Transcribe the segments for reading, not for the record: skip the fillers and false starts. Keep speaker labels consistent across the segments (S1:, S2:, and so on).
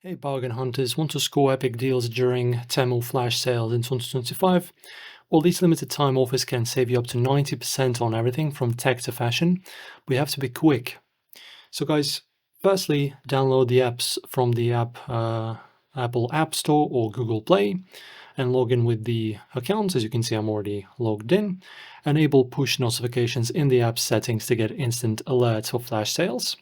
S1: Hey bargain hunters, want to score epic deals during Temu flash sales in 2025? Well, these limited time offers can save you up to 90% on everything from tech to fashion, but you have to be quick. So guys, firstly, download the apps from the Apple App Store or Google Play and log in with the account. As you can see, I'm already logged in. Enable push notifications in the app settings to get instant alerts for flash sales.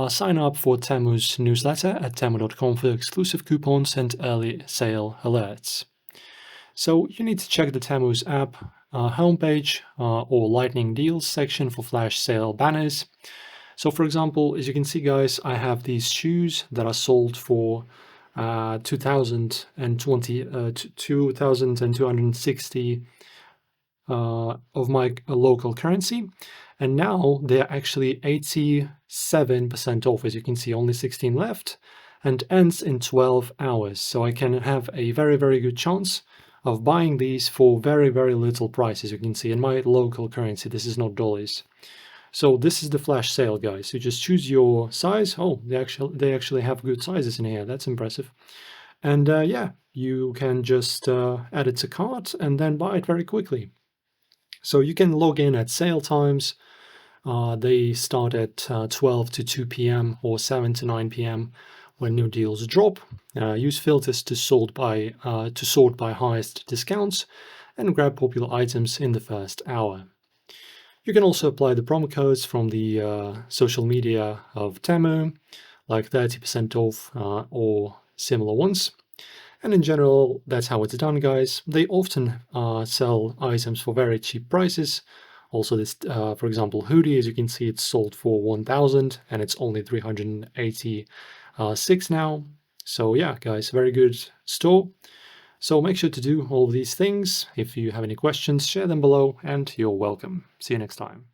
S1: Sign up for Temu's newsletter at temu.com for exclusive coupons and early sale alerts. So you need to check the Temu's app homepage or lightning deals section for flash sale banners. So for example, as you can see guys, I have these shoes that are sold for 2,260 of my local currency, and now they're actually 87% off. As you can see, only 16 left, and ends in 12 hours. So I can have a very good chance of buying these for very little price. As you can see in my local currency, this is not dollars. So this is the flash sale, guys. You just choose your size. Oh, they actually have good sizes in here. That's impressive. And yeah, you can just add it to cart and then buy it very quickly. So you can log in at sale times. They start at 12 to 2 p.m. or 7 to 9 p.m. when new deals drop. Use filters to sort by highest discounts and grab popular items in the first hour. You can also apply the promo codes from the social media of Temu, like 30% off or similar ones. And in general, that's how it's done, guys. They often sell items for very cheap prices. Also, this, for example, hoodie, as you can see, it's sold for 1,000 and it's only 386 now. So yeah, guys, very good store. So make sure to do all these things. If you have any questions, share them below and you're welcome. See you next time.